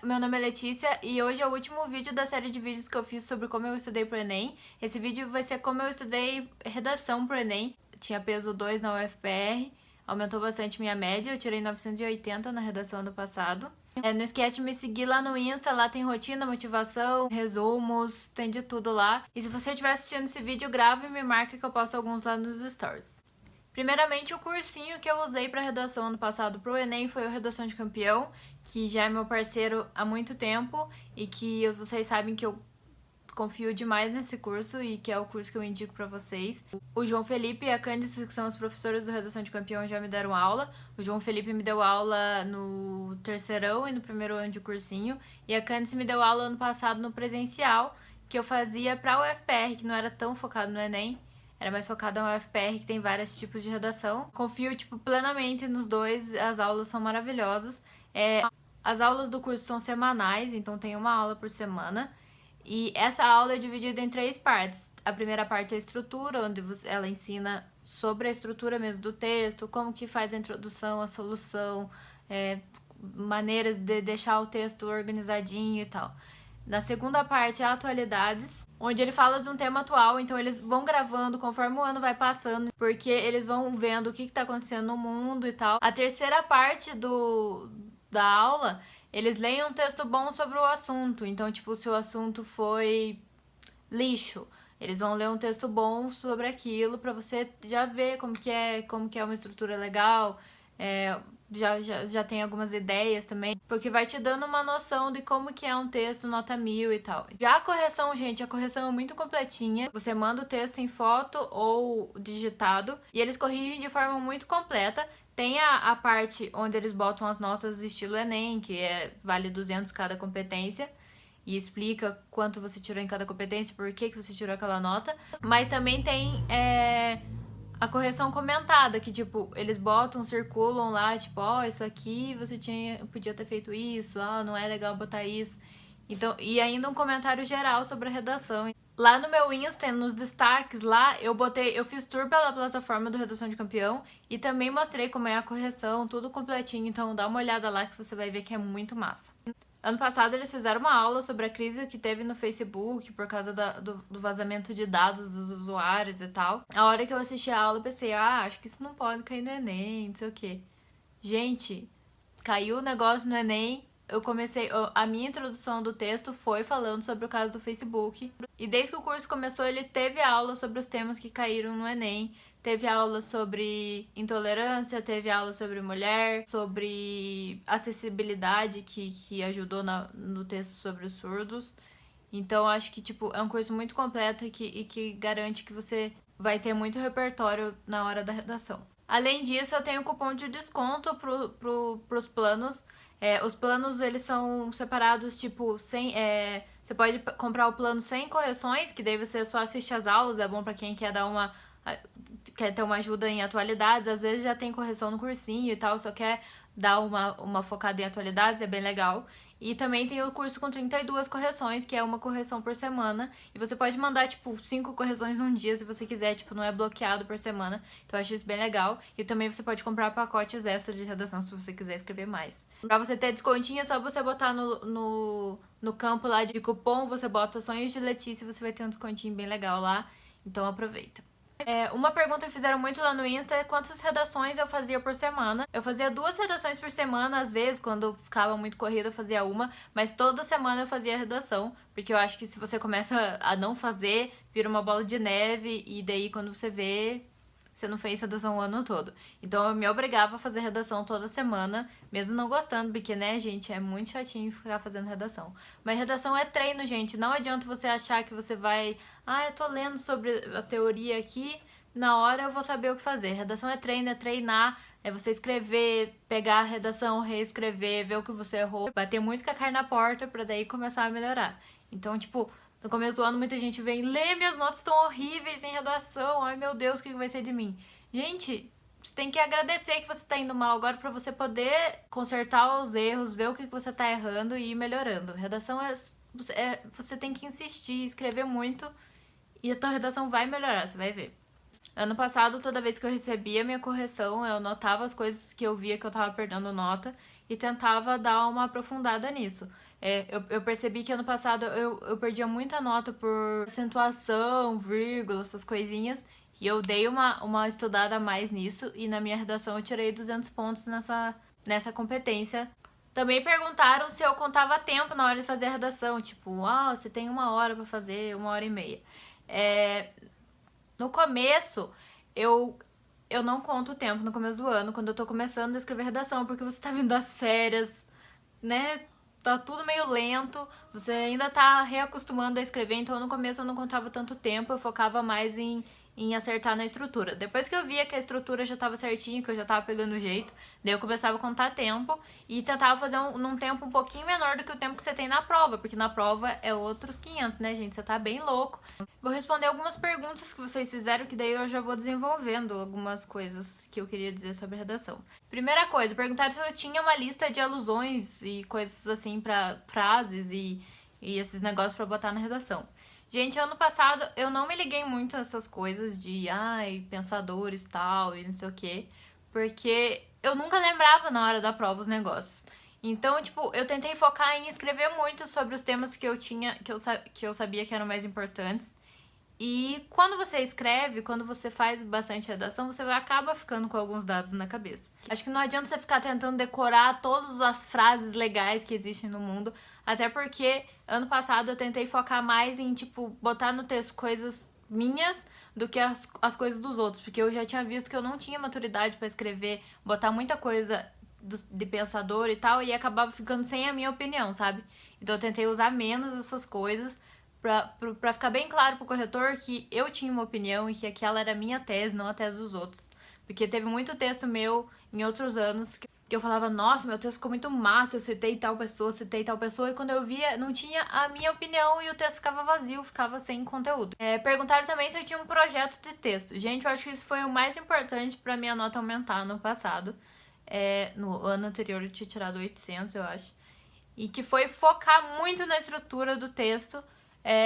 meu nome é Letícia e hoje é o último vídeo da série de vídeos que eu fiz sobre como eu estudei pro Enem. Esse vídeo vai ser como eu estudei redação pro Enem. Tinha peso 2 na UFPR, aumentou bastante minha média, eu tirei 980 na redação ano passado. Não esquece de me seguir lá no Insta, lá tem rotina, motivação, resumos, tem de tudo lá. E se você estiver assistindo esse vídeo, grava e me marca que eu posto alguns lá nos stories. Primeiramente, o cursinho que eu usei para redação ano passado pro Enem foi o Redação de Campeão, que já é meu parceiro há muito tempo e que vocês sabem que eu confio demais nesse curso e que é o curso que eu indico para vocês. O João Felipe e a Candice, que são os professores do Redação de Campeão, já me deram aula. O João Felipe me deu aula no terceirão e no primeiro ano de cursinho, e a Candice me deu aula ano passado no presencial, que eu fazia pra UFPR, que não era tão focado no Enem. Era mais focada na UFPR, que tem vários tipos de redação. Confio, plenamente nos dois. As aulas são maravilhosas. As aulas do curso são semanais, então tem uma aula por semana. E essa aula é dividida em 3 partes. A primeira parte é a estrutura, onde ela ensina sobre a estrutura mesmo do texto, como que faz a introdução, a solução, maneiras de deixar o texto organizadinho e tal. Na segunda parte, atualidades, onde ele fala de um tema atual, então eles vão gravando conforme o ano vai passando, porque eles vão vendo o que tá acontecendo no mundo e tal. A terceira parte da aula, eles leem um texto bom sobre o assunto, então, se o assunto foi lixo, eles vão ler um texto bom sobre aquilo pra você já ver como que é uma estrutura legal, já tem algumas ideias também, porque vai te dando uma noção de como que é um texto nota 1000 e tal. Já a correção, gente, a correção é muito completinha. Você manda o texto em foto ou digitado e eles corrigem de forma muito completa. Tem a parte onde eles botam as notas estilo Enem, que vale 200 cada competência, e explica quanto você tirou em cada competência, por que você tirou aquela nota. Mas também tem a correção comentada, que, eles botam, circulam lá, isso aqui você podia ter feito isso, não é legal botar isso. Então, e ainda um comentário geral sobre a redação. Lá no meu Insta, nos destaques lá, eu fiz tour pela plataforma do Redação de Campeão e também mostrei como é a correção, tudo completinho, então dá uma olhada lá que você vai ver que é muito massa. Ano passado eles fizeram uma aula sobre a crise que teve no Facebook por causa do vazamento de dados dos usuários e tal. A hora que eu assisti a aula eu pensei, acho que isso não pode cair no Enem, não sei o quê. Gente, caiu o negócio no Enem, a minha introdução do texto foi falando sobre o caso do Facebook. E desde que o curso começou, ele teve aula sobre os temas que caíram no Enem. Teve aula sobre intolerância, teve aula sobre mulher, sobre acessibilidade, que ajudou no texto sobre os surdos. Então, acho que, é um curso muito completo e que garante que você vai ter muito repertório na hora da redação. Além disso, eu tenho cupom de desconto pros planos. Os planos, eles são separados, você pode comprar o plano sem correções, que daí você só assiste as aulas, é bom pra quem quer quer ter uma ajuda em atualidades, às vezes já tem correção no cursinho e tal, só quer dar uma focada em atualidades, é bem legal. E também tem o curso com 32 correções, que é uma correção por semana. E você pode mandar, 5 correções num dia, se você quiser, não é bloqueado por semana. Então eu acho isso bem legal. E também você pode comprar pacotes extras de redação, se você quiser escrever mais. Pra você ter descontinho, é só você botar no campo lá de cupom, você bota Sonhos de Letícia e você vai ter um descontinho bem legal lá. Então aproveita. Uma pergunta que fizeram muito lá no Insta é quantas redações eu fazia por semana. Eu fazia 2 redações por semana, às vezes, quando ficava muito corrida eu fazia uma, mas toda semana eu fazia redação, porque eu acho que se você começa a não fazer, vira uma bola de neve, e daí quando você vê, você não fez redação o ano todo. Então eu me obrigava a fazer redação toda semana, mesmo não gostando, porque, né, gente, é muito chatinho ficar fazendo redação. Mas redação é treino, gente. Não adianta você achar que você vai... eu tô lendo sobre a teoria aqui, na hora eu vou saber o que fazer. Redação é treino, é treinar, é você escrever, pegar a redação, reescrever, ver o que você errou, bater muito com a cara na porta pra daí começar a melhorar. Então, no começo do ano, muita gente vem, lê, minhas notas estão horríveis em redação, ai meu Deus, o que vai ser de mim? Gente, você tem que agradecer que você tá indo mal agora pra você poder consertar os erros, ver o que você tá errando e ir melhorando. Redação você tem que insistir, escrever muito e a tua redação vai melhorar, você vai ver. Ano passado, toda vez que eu recebia minha correção, eu notava as coisas que eu via que eu tava perdendo nota. e tentava dar uma aprofundada nisso. Eu percebi que ano passado eu perdia muita nota por acentuação, vírgula, essas coisinhas. E eu dei uma estudada a mais nisso. E na minha redação eu tirei 200 pontos nessa competência. Também perguntaram se eu contava tempo na hora de fazer a redação. Tipo, você tem 1 hora pra fazer, 1 hora e meia. No começo, eu não conto o tempo no começo do ano, quando eu tô começando a escrever redação, porque você tá vindo das férias, né? Tá tudo meio lento, você ainda tá reacostumando a escrever, então no começo eu não contava tanto tempo, eu focava mais em acertar na estrutura. Depois que eu via que a estrutura já tava certinha, que eu já tava pegando o jeito, daí eu começava a contar tempo e tentava fazer num tempo um pouquinho menor do que o tempo que você tem na prova, porque na prova é outros 500, né, gente? Você tá bem louco. Vou responder algumas perguntas que vocês fizeram, que daí eu já vou desenvolvendo algumas coisas que eu queria dizer sobre a redação. Primeira coisa, perguntaram se eu tinha uma lista de alusões e coisas assim pra frases e esses negócios pra botar na redação. Gente, ano passado eu não me liguei muito nessas coisas de, pensadores tal e não sei o quê, porque eu nunca lembrava na hora da prova os negócios. Então, tipo, eu tentei focar em escrever muito sobre os temas que eu sabia que eram mais importantes. E quando você escreve, quando você faz bastante redação, você acaba ficando com alguns dados na cabeça. Acho que não adianta você ficar tentando decorar todas as frases legais que existem no mundo, até porque ano passado eu tentei focar mais em, tipo, botar no texto coisas minhas do que as coisas dos outros, porque eu já tinha visto que eu não tinha maturidade pra escrever, botar muita coisa de pensador e tal, e acabava ficando sem a minha opinião, sabe? Então eu tentei usar menos essas coisas pra ficar bem claro pro corretor que eu tinha uma opinião e que aquela era a minha tese, não a tese dos outros. Porque teve muito texto meu em outros anos que eu falava, nossa, meu texto ficou muito massa, eu citei tal pessoa, e quando eu via, não tinha a minha opinião e o texto ficava vazio, ficava sem conteúdo. Perguntaram também se eu tinha um projeto de texto. Gente, eu acho que isso foi o mais importante pra minha nota aumentar no passado. No ano anterior eu tinha tirado 800, eu acho. E que foi focar muito na estrutura do texto.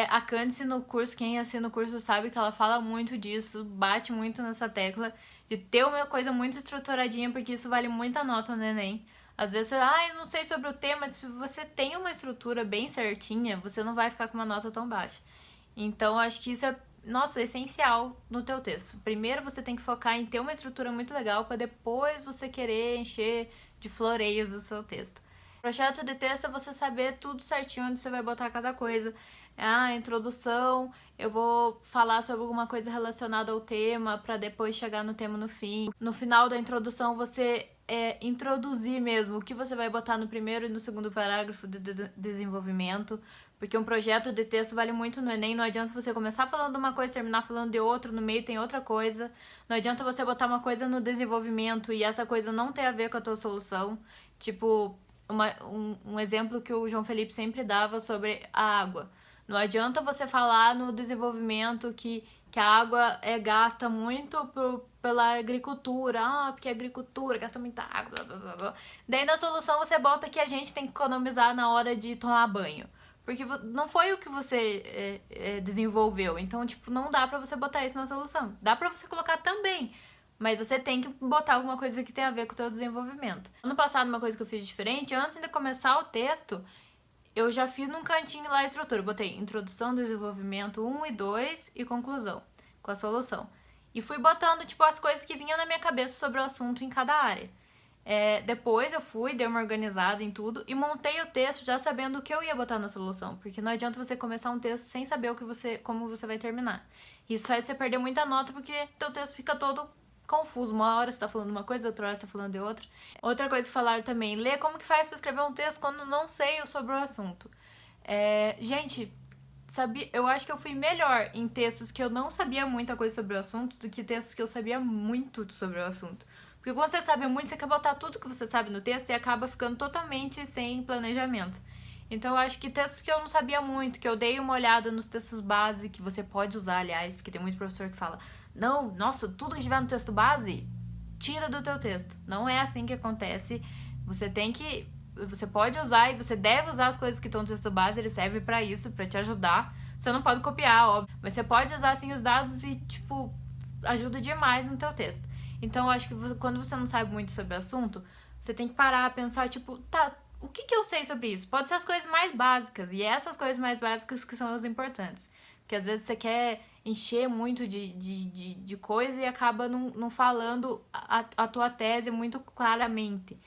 A Candice no curso, quem assina o curso sabe que ela fala muito disso, bate muito nessa tecla de ter uma coisa muito estruturadinha, porque isso vale muita nota no Enem. Às vezes você, eu não sei sobre o tema, mas se você tem uma estrutura bem certinha, você não vai ficar com uma nota tão baixa. Então, acho que isso é, essencial no teu texto. Primeiro você tem que focar em ter uma estrutura muito legal, para depois você querer encher de floreios o seu texto. Projeto de texto é você saber tudo certinho onde você vai botar cada coisa. Introdução, eu vou falar sobre alguma coisa relacionada ao tema para depois chegar no tema no fim. No final da introdução, você introduzir mesmo o que você vai botar no primeiro e no segundo parágrafo de desenvolvimento, porque um projeto de texto vale muito no Enem. Não adianta você começar falando de uma coisa e terminar falando de outra, no meio tem outra coisa. Não adianta você botar uma coisa no desenvolvimento e essa coisa não ter a ver com a tua solução. Tipo, um exemplo que o João Felipe sempre dava sobre a água. Não adianta você falar no desenvolvimento que a água é gasta muito pela agricultura. Porque a agricultura gasta muita água, blá, blá, blá, blá. Daí na solução você bota que a gente tem que economizar na hora de tomar banho. Porque não foi o que você desenvolveu. Então, tipo, não dá pra você botar isso na solução. Dá pra você colocar também, mas você tem que botar alguma coisa que tem a ver com o teu desenvolvimento. Ano passado, uma coisa que eu fiz diferente, antes de começar o texto, eu já fiz num cantinho lá a estrutura. Botei introdução, desenvolvimento 1 e 2 e conclusão, com a solução. E fui botando, tipo, as coisas que vinham na minha cabeça sobre o assunto em cada área. Depois eu dei uma organizada em tudo e montei o texto já sabendo o que eu ia botar na solução. Porque não adianta você começar um texto sem saber como você vai terminar. Isso faz você perder muita nota porque teu texto fica todo confuso. Uma hora você tá falando uma coisa, outra hora você tá falando de outra. Outra coisa que falaram também, ler como que faz pra escrever um texto quando não sei sobre o assunto. Gente, eu acho que eu fui melhor em textos que eu não sabia muita coisa sobre o assunto do que textos que eu sabia muito sobre o assunto. Porque quando você sabe muito, você quer botar tudo que você sabe no texto e acaba ficando totalmente sem planejamento. Então eu acho que textos que eu não sabia muito, que eu dei uma olhada nos textos base, que você pode usar, aliás, porque tem muito professor que fala, não, nossa, tudo que tiver no texto base, tira do teu texto. Não é assim que acontece. Você pode usar e você deve usar as coisas que estão no texto base, ele serve pra isso, pra te ajudar. Você não pode copiar, óbvio, mas você pode usar assim os dados e, tipo, ajuda demais no teu texto. Então eu acho que quando você não sabe muito sobre o assunto, você tem que parar, pensar, tipo, tá, o que eu sei sobre isso? Pode ser as coisas mais básicas, e é essas coisas mais básicas que são as importantes. Porque às vezes você quer encher muito de coisa e acaba não falando a tua tese muito claramente.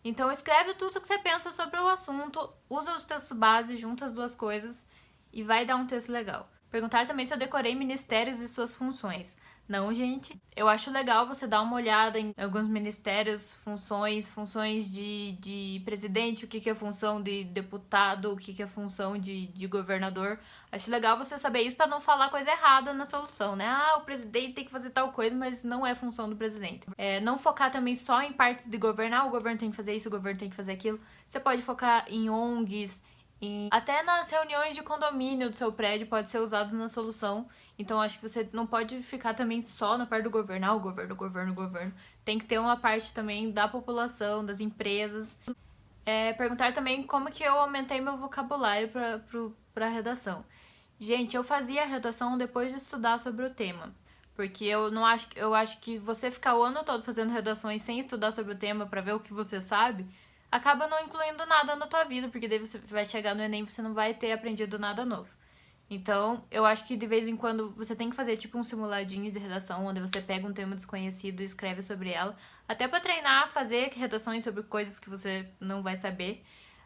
Então escreve tudo que você pensa sobre o assunto, usa os textos base, junta as duas coisas e vai dar um texto legal. Perguntaram também se eu decorei ministérios e suas funções. Não, gente. Eu acho legal você dar uma olhada em alguns ministérios, funções de presidente, o que é função de deputado, o que é função de governador. Acho legal você saber isso para não falar coisa errada na solução, né? Ah, o presidente tem que fazer tal coisa, mas não é função do presidente. Não focar também só em partes de governo. O governo tem que fazer isso, o governo tem que fazer aquilo. Você pode focar em ONGs, até nas reuniões de condomínio do seu prédio pode ser usado na solução. Então acho que você não pode ficar também só na parte do governo. O governo. Tem que ter uma parte também da população, das empresas. Perguntar também como que eu aumentei meu vocabulário para redação. Gente, eu fazia a redação depois de estudar sobre o tema. Porque eu acho que você ficar o ano todo fazendo redações sem estudar sobre o tema para ver o que você sabe, acaba não incluindo nada na tua vida, porque daí você vai chegar no Enem e você não vai ter aprendido nada novo. Então, eu acho que de vez em quando você tem que fazer tipo um simuladinho de redação, onde você pega um tema desconhecido e escreve sobre ela, até para treinar, fazer redações sobre coisas que você não vai saber.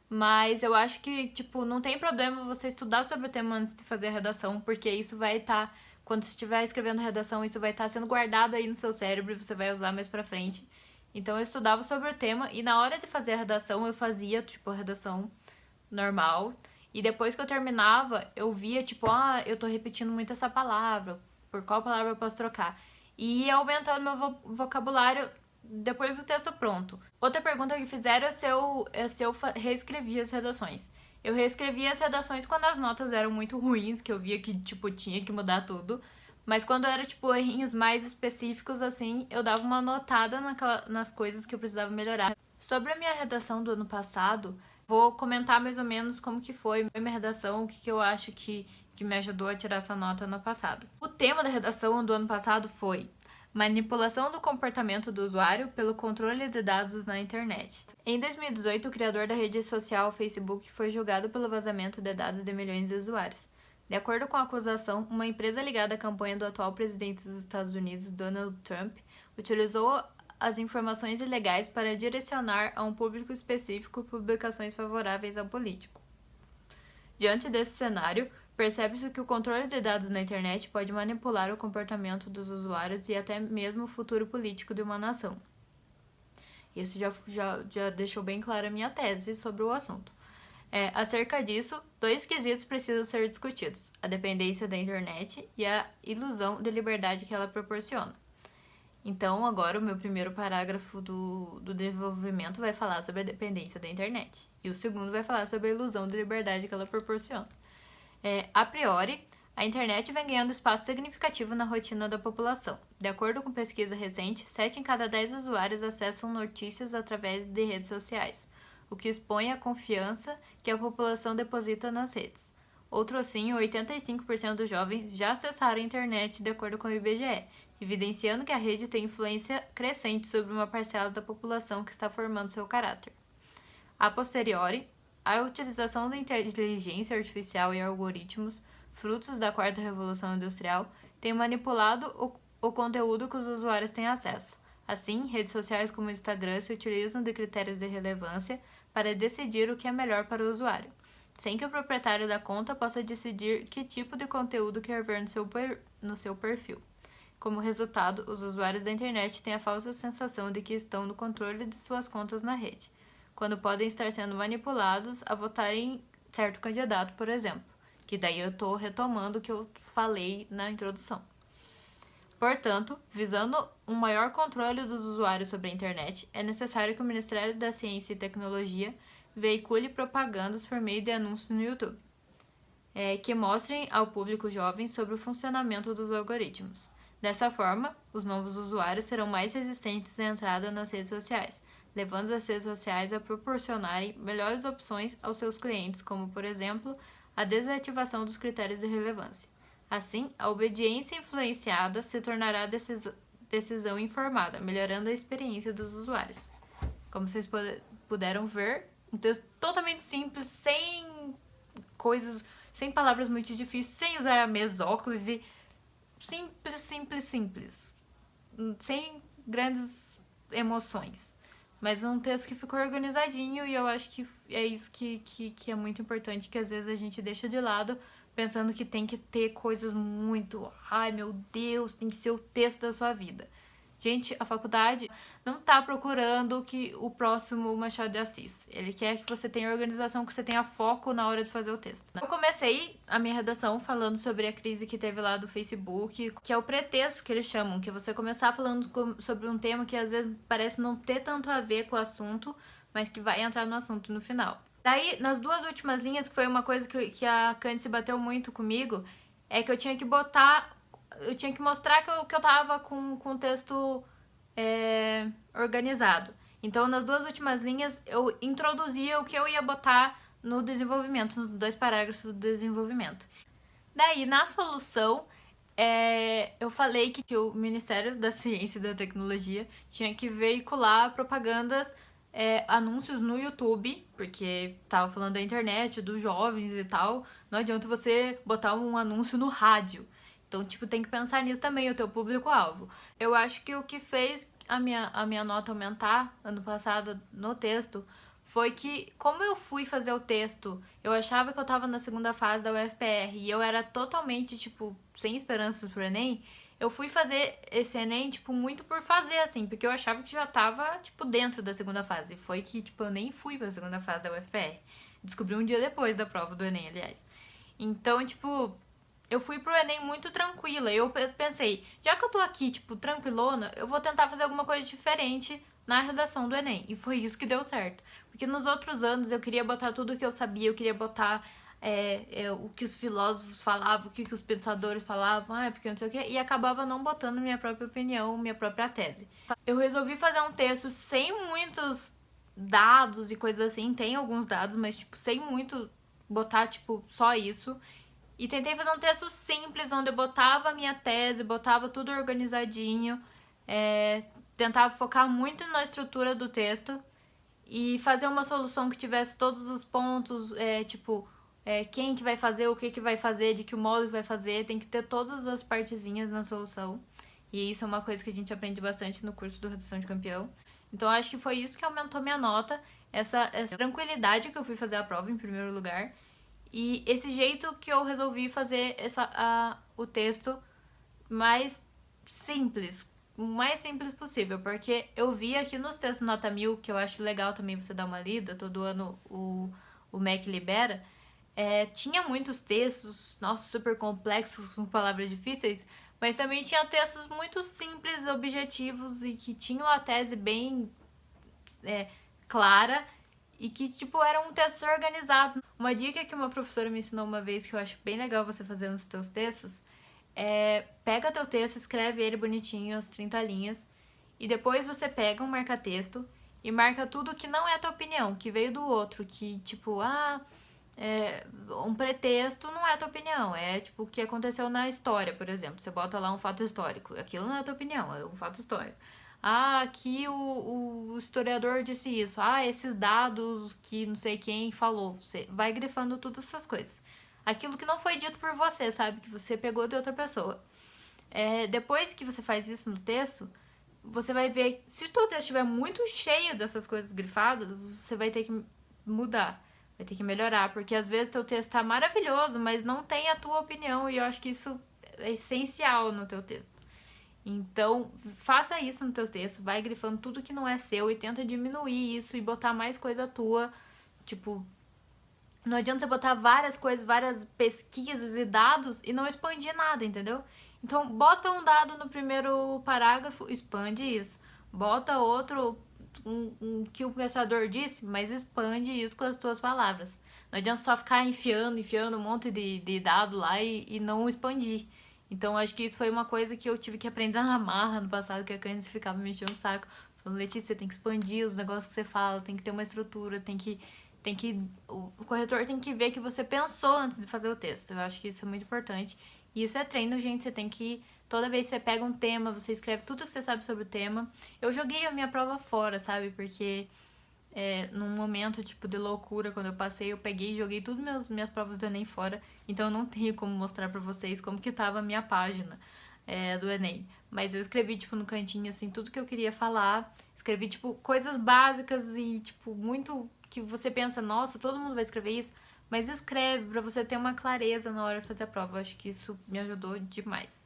Mas eu acho que, tipo, não tem problema você estudar sobre o tema antes de fazer a redação, porque isso vai estar, quando você estiver escrevendo a redação, isso vai estar sendo guardado aí no seu cérebro e você vai usar mais pra frente. Então eu estudava sobre o tema e na hora de fazer a redação eu fazia, tipo, a redação normal. E depois que eu terminava, eu via, tipo, eu tô repetindo muito essa palavra, por qual palavra eu posso trocar? E ia aumentando meu vocabulário depois do texto pronto. Outra pergunta que fizeram é se eu reescrevia as redações. Eu reescrevia as redações quando as notas eram muito ruins, que eu via que, tipo, tinha que mudar tudo. Mas quando era, tipo, errinhos mais específicos, assim, eu dava uma notada nas coisas que eu precisava melhorar. Sobre a minha redação do ano passado, vou comentar mais ou menos como que foi a minha redação, o que eu acho que me ajudou a tirar essa nota no ano passado. O tema da redação do ano passado foi manipulação do comportamento do usuário pelo controle de dados na internet. Em 2018, o criador da rede social Facebook foi julgado pelo vazamento de dados de milhões de usuários. De acordo com a acusação, uma empresa ligada à campanha do atual presidente dos Estados Unidos, Donald Trump, utilizou as informações ilegais para direcionar a um público específico publicações favoráveis ao político. Diante desse cenário, percebe-se que o controle de dados na internet pode manipular o comportamento dos usuários e até mesmo o futuro político de uma nação. Isso já deixou bem clara a minha tese sobre o assunto. Acerca disso, dois quesitos precisam ser discutidos: a dependência da internet e a ilusão de liberdade que ela proporciona. Então, agora o meu primeiro parágrafo do desenvolvimento vai falar sobre a dependência da internet. E o segundo vai falar sobre a ilusão de liberdade que ela proporciona. A priori, a internet vem ganhando espaço significativo na rotina da população. De acordo com pesquisa recente, 7 em cada 10 usuários acessam notícias através de redes sociais, o que expõe a confiança que a população deposita nas redes. Outro assim, 85% dos jovens já acessaram a internet, de acordo com o IBGE, evidenciando que a rede tem influência crescente sobre uma parcela da população que está formando seu caráter. A posteriori, a utilização da inteligência artificial e algoritmos, frutos da quarta revolução industrial, tem manipulado o conteúdo que os usuários têm acesso. Assim, redes sociais como o Instagram se utilizam de critérios de relevância para decidir o que é melhor para o usuário, sem que o proprietário da conta possa decidir que tipo de conteúdo quer ver no seu perfil. Como resultado, os usuários da internet têm a falsa sensação de que estão no controle de suas contas na rede, quando podem estar sendo manipulados a votarem em certo candidato, por exemplo, que daí eu estou retomando o que eu falei na introdução. Portanto, visando um maior controle dos usuários sobre a internet, é necessário que o Ministério da Ciência e Tecnologia veicule propagandas por meio de anúncios no YouTube, que mostrem ao público jovem sobre o funcionamento dos algoritmos. Dessa forma, os novos usuários serão mais resistentes à entrada nas redes sociais, levando as redes sociais a proporcionarem melhores opções aos seus clientes, como, por exemplo, a desativação dos critérios de relevância. Assim, a obediência influenciada se tornará decisão informada, melhorando a experiência dos usuários. como vocês puderam ver. Um texto totalmente simples, sem coisas, sem palavras muito difíceis, sem usar a mesóclise. Simples, simples, simples. Sem grandes emoções. Mas um texto que ficou organizadinho e eu acho que é isso que é muito importante, que às vezes a gente deixa de lado, pensando que tem que ter coisas muito... Ai, meu Deus, tem que ser o texto da sua vida. Gente, a faculdade não tá procurando o próximo Machado de Assis. Ele quer que você tenha organização, que você tenha foco na hora de fazer o texto. Eu comecei a minha redação falando sobre a crise que teve lá do Facebook, que é o pretexto que eles chamam, que é você começar falando sobre um tema que às vezes parece não ter tanto a ver com o assunto, mas que vai entrar no assunto no final. Daí, nas duas últimas linhas, que foi uma coisa que a Candice bateu muito comigo, é que eu tinha que mostrar que eu tava com o texto organizado. Então, nas duas últimas linhas, eu introduzia o que eu ia botar no desenvolvimento, nos 2 parágrafos do desenvolvimento. Daí, na solução, eu falei que o Ministério da Ciência e da Tecnologia tinha que veicular propagandas, anúncios no YouTube, porque tava falando da internet, dos jovens e tal. Não adianta você botar um anúncio no rádio. Então, tipo, tem que pensar nisso também, o teu público-alvo. Eu acho que o que fez a minha nota aumentar ano passado no texto foi que, como eu fui fazer o texto, eu achava que eu tava na segunda fase da UFPR e eu era totalmente, tipo, sem esperanças pro Enem. Eu fui fazer esse Enem, tipo, muito por fazer, assim, porque eu achava que já tava, tipo, dentro da segunda fase. Foi que, tipo, eu nem fui pra segunda fase da UFPR. Descobri um dia depois da prova do Enem, aliás. Então, tipo, eu fui pro Enem muito tranquila. Eu pensei, já que eu tô aqui, tipo, tranquilona, eu vou tentar fazer alguma coisa diferente na redação do Enem. E foi isso que deu certo. Porque nos outros anos eu queria botar tudo o que eu sabia, eu queria botar o que os filósofos falavam, o que os pensadores falavam, porque não sei o quê, e acabava não botando minha própria opinião, minha própria tese. Eu resolvi fazer um texto sem muitos dados e coisas assim, tem alguns dados, mas, tipo, sem muito botar, tipo, só isso. E tentei fazer um texto simples, onde eu botava a minha tese, botava tudo organizadinho, tentava focar muito na estrutura do texto e fazer uma solução que tivesse todos os pontos, quem que vai fazer, o que vai fazer, de que modo que vai fazer, tem que ter todas as partezinhas na solução. E isso é uma coisa que a gente aprende bastante no curso do Redação de Campeão. Então, acho que foi isso que aumentou minha nota, essa tranquilidade que eu fui fazer a prova em primeiro lugar. E esse jeito que eu resolvi fazer o texto mais simples, o mais simples possível, porque eu vi aqui nos textos nota 1000, que eu acho legal também você dar uma lida, todo ano o MEC libera, tinha muitos textos, nossa, super complexos, com palavras difíceis, mas também tinha textos muito simples, objetivos e que tinham a tese bem clara e que, tipo, eram textos organizados. Uma dica que uma professora me ensinou uma vez, que eu acho bem legal você fazer nos teus textos, pega teu texto, escreve ele bonitinho, as 30 linhas, e depois você pega um marca-texto e marca tudo que não é a tua opinião, que veio do outro, que, tipo, um pretexto não é a tua opinião, é, tipo, o que aconteceu na história, por exemplo. Você bota lá um fato histórico, aquilo não é a tua opinião, é um fato histórico. Aqui o historiador disse isso. Esses dados que não sei quem falou. Você vai grifando todas essas coisas. Aquilo que não foi dito por você, sabe? Que você pegou de outra pessoa. Depois que você faz isso no texto, você vai ver... Se o teu texto estiver muito cheio dessas coisas grifadas, você vai ter que mudar. Vai ter que melhorar. Porque às vezes teu texto tá maravilhoso, mas não tem a tua opinião. E eu acho que isso é essencial no teu texto. Então, faça isso no teu texto, vai grifando tudo que não é seu e tenta diminuir isso e botar mais coisa tua. Tipo, não adianta você botar várias coisas, várias pesquisas e dados e não expandir nada, entendeu? Então, bota um dado no primeiro parágrafo, expande isso. Bota outro, que o pensador disse, mas expande isso com as tuas palavras. Não adianta só ficar enfiando um monte de dado lá e não expandir. Então, acho que isso foi uma coisa que eu tive que aprender na marra no passado, que a Candice ficava me enchendo o saco. Falando, Letícia, você tem que expandir os negócios que você fala, tem que ter uma estrutura, o corretor tem que ver que você pensou antes de fazer o texto. Eu acho que isso é muito importante. E isso é treino, gente, você tem que Toda vez que você pega um tema, você escreve tudo que você sabe sobre o tema. Eu joguei a minha prova fora, sabe? Porque num momento, tipo, de loucura, quando eu passei, eu peguei e joguei tudo minhas provas do Enem fora. Então eu não tenho como mostrar pra vocês como que tava a minha página do Enem. Mas eu escrevi, tipo, no cantinho, assim, tudo que eu queria falar. Escrevi, tipo, coisas básicas e, tipo, muito que você pensa, nossa, todo mundo vai escrever isso. Mas escreve pra você ter uma clareza na hora de fazer a prova. Eu acho que isso me ajudou demais.